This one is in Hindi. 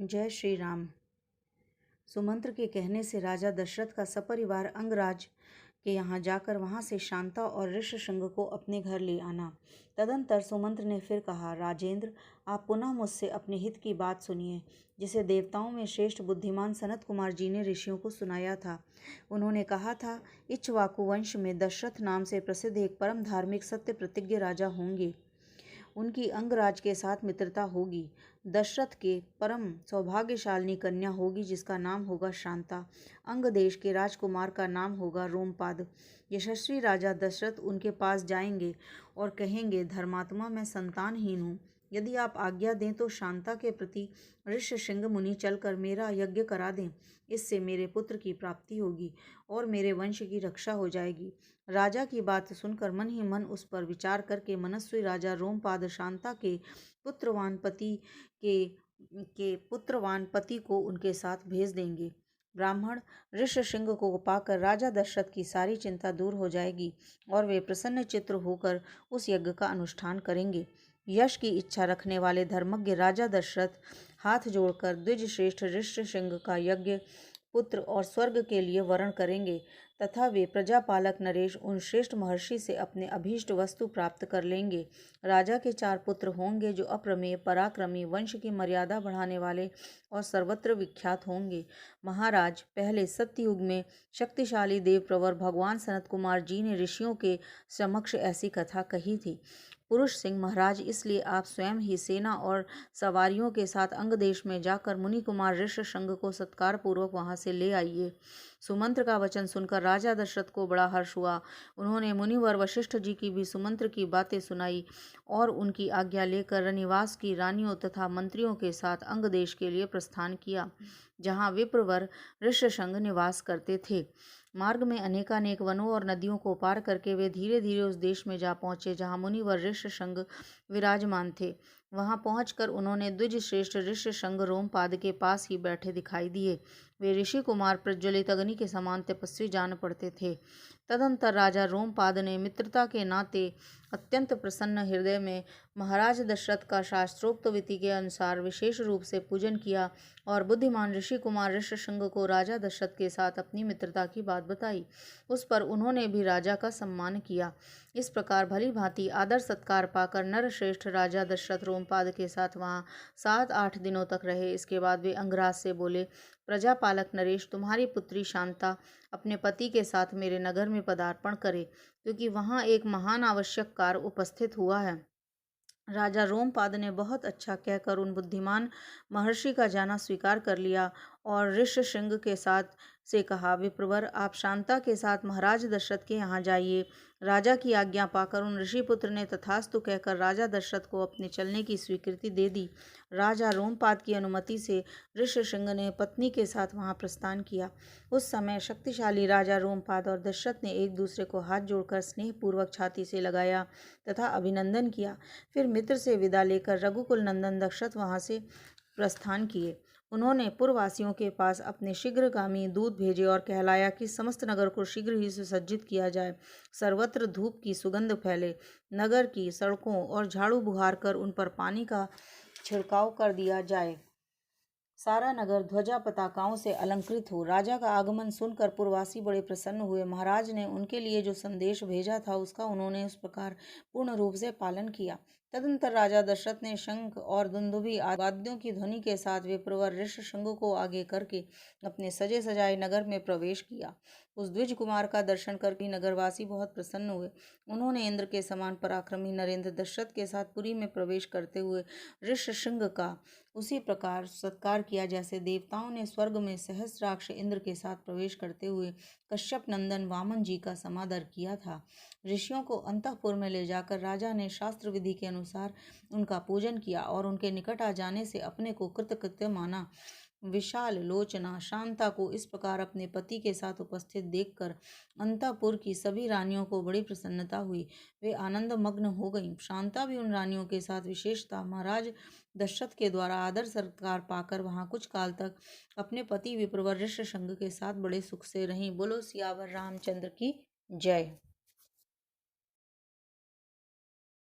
जय श्री राम। सुमंत्र के कहने से राजा दशरथ का सपरिवार अंगराज के यहाँ जाकर वहाँ से शांता और ऋष्यशृंग को अपने घर ले आना। तदंतर सुमंत्र ने फिर कहा, राजेंद्र, आप पुनः मुझसे अपने हित की बात सुनिए, जिसे देवताओं में श्रेष्ठ बुद्धिमान सनत कुमार जी ने ऋषियों को सुनाया था। उन्होंने कहा था, इक्ष्वाकु वंश में दशरथ नाम से प्रसिद्ध एक परम धार्मिक सत्य प्रतिज्ञ राजा होंगे। उनकी अंगराज के साथ मित्रता होगी। दशरथ के परम सौभाग्यशालिनी कन्या होगी, जिसका नाम होगा शांता। अंग देश के राजकुमार का नाम होगा रोमपाद। यशस्वी राजा दशरथ उनके पास जाएंगे और कहेंगे, धर्मात्मा, मैं संतानहीन हूँ। यदि आप आज्ञा दें तो शांता के प्रति ऋष्यशृंग मुनि चलकर मेरा यज्ञ करा दें। इससे मेरे पुत्र की प्राप्ति होगी और मेरे वंश की रक्षा हो जाएगी। राजा की बात सुनकर मन ही मन उस पर विचार करके मनस्वी राजा रोमपाद शांता के पुत्रवान पति को उनके साथ भेज देंगे। ब्राह्मण ऋष्यशृंग को पाकर राजा दशरथ की सारी चिंता दूर हो जाएगी और वे प्रसन्न चित्त होकर उस यज्ञ का अनुष्ठान करेंगे। यश की इच्छा रखने वाले धर्मज्ञ राजा दशरथ हाथ जोड़कर द्विज श्रेष्ठ ऋष्यशृंग का यज्ञ, पुत्र और स्वर्ग के लिए वरण करेंगे तथा वे प्रजापालक नरेश उन श्रेष्ठ महर्षि से अपने अभीष्ट वस्तु प्राप्त कर लेंगे। राजा के 4 पुत्र होंगे जो अप्रमेय, पराक्रमी, वंश की मर्यादा बढ़ाने वाले और सर्वत्र विख्यात होंगे। महाराज, पहले सत्ययुग में शक्तिशाली देव प्रवर भगवान सनत कुमार जी ने ऋषियों के समक्ष ऐसी कथा कही थी। पुरुष सिंह महाराज, इसलिए आप स्वयं ही सेना और सवारियों के साथ अंग देश में जाकर मुनि कुमार ऋष्यशृंग को सत्कार पूर्वक वहां से ले आइए। सुमंत्र का वचन सुनकर राजा दशरथ को बड़ा हर्ष हुआ। उन्होंने मुनिवर वशिष्ठ जी की भी सुमंत्र की बातें सुनाई और उनकी आज्ञा लेकर रनिवास की रानियों तथा मंत्रियों के साथ अंग देश के लिए प्रस्थान किया, जहाँ विप्रवर ऋष्यशृंग निवास करते थे। मार्ग में अनेकानेक वनों और नदियों को पार करके वे धीरे धीरे उस देश में जा पहुंचे जहाँ मुनिवर ऋष्यशृंग विराजमान थे। वहां पहुंचकर उन्होंने द्विज श्रेष्ठ ऋष्यशृंग रोमपाद के पास ही बैठे दिखाई दिए। वे ऋषि कुमार प्रज्वलित अग्नि के समान तपस्वी जान पड़ते थे। तदंतर राजा रोमपाद ने मित्रता के नाते अत्यंत प्रसन्न हृदय में महाराज दशरथ का शास्त्रोक्त विधि के अनुसार विशेष रूप से पूजन किया और बुद्धिमान ऋषि कुमार ऋष्यशृंग को राजा दशरथ के साथ अपनी मित्रता की बात बताई। उस पर उन्होंने भी राजा का सम्मान किया। इस प्रकार भली भांति आदर सत्कार पाकर नरश्रेष्ठ राजा दशरथ रोमपाद के साथ वहाँ 7-8 दिनों तक रहे। इसके बाद वे अंगराज से बोले, प्रजापालक नरेश, तुम्हारी पुत्री शांता अपने पति के साथ मेरे नगर में पदार्पण करे, क्योंकि वहाँ एक महान आवश्यक कार्य उपस्थित हुआ है। राजा रोमपाद ने बहुत अच्छा कहकर उन बुद्धिमान महर्षि का जाना स्वीकार कर लिया और ऋष्यशृंग के साथ से कहा, विप्रवर, आप शांता के साथ महाराज दशरथ के यहाँ जाइए। राजा की आज्ञा पाकर उन ऋषिपुत्र ने तथास्तु कहकर राजा दशरथ को अपने चलने की स्वीकृति दे दी। राजा रोमपाद की अनुमति से ऋष्यशृंग ने पत्नी के साथ वहां प्रस्थान किया। उस समय शक्तिशाली राजा रोमपाद और दशरथ ने एक दूसरे को हाथ जोड़कर स्नेहपूर्वक छाती से लगाया तथा अभिनंदन किया। फिर मित्र से विदा लेकर रघुकुल नंदन दशरथ वहां से प्रस्थान किए। उन्होंने पुरवासियों के पास अपने शीघ्रगामी दूत भेजे और कहलाया कि समस्त नगर को शीघ्र ही सुसज्जित किया जाए, सर्वत्र धूप की सुगंध फैले, नगर की सड़कों और झाड़ू बुहार कर उन पर पानी का छिड़काव कर दिया जाए, सारा नगर ध्वजा पताकाओं से अलंकृत हो। राजा का आगमन सुनकर पुरवासी बड़े प्रसन्न हुए। महाराज ने उनके लिए जो संदेश भेजा था उसका उन्होंने उस प्रकार पूर्ण रूप से पालन किया। तदंतर राजा दशरथ ने शंख और दुंदुभी वाद्यों की ध्वनि के साथ विप्रवर ऋष्यशृंग को आगे करके अपने सजे सजाए नगर में प्रवेश किया। उस द्विज कुमार का दर्शन करके नगरवासी बहुत प्रसन्न हुए। उन्होंने इंद्र के समान पराक्रमी नरेंद्र दशरथ के साथ पुरी में प्रवेश करते हुए ऋष्यशृंग का उसी प्रकार सत्कार किया जैसे देवताओं ने स्वर्ग में सहस्राक्ष इंद्र के साथ प्रवेश करते हुए कश्यप नंदन वामन जी का समादर किया था। ऋषियों को अंतःपुर में ले जाकर राजा ने शास्त्र विधि के अनुसार उनका पूजन किया और उनके निकट आ जाने से अपने को कृतकृत्य माना। विशाल लोचना शांता को इस प्रकार अपने पति के साथ उपस्थित देखकर अंतःपुर की सभी रानियों को बड़ी प्रसन्नता हुई। वे आनंद मग्न हो गईं। शांता भी उन रानियों के साथ विशेषता महाराज दशरथ के द्वारा आदर सत्कार पाकर वहां कुछ काल तक अपने पति विप्रवर ऋष्यशृंग के साथ बड़े सुख से रहीं। बोलो सियावर रामचंद्र की जय।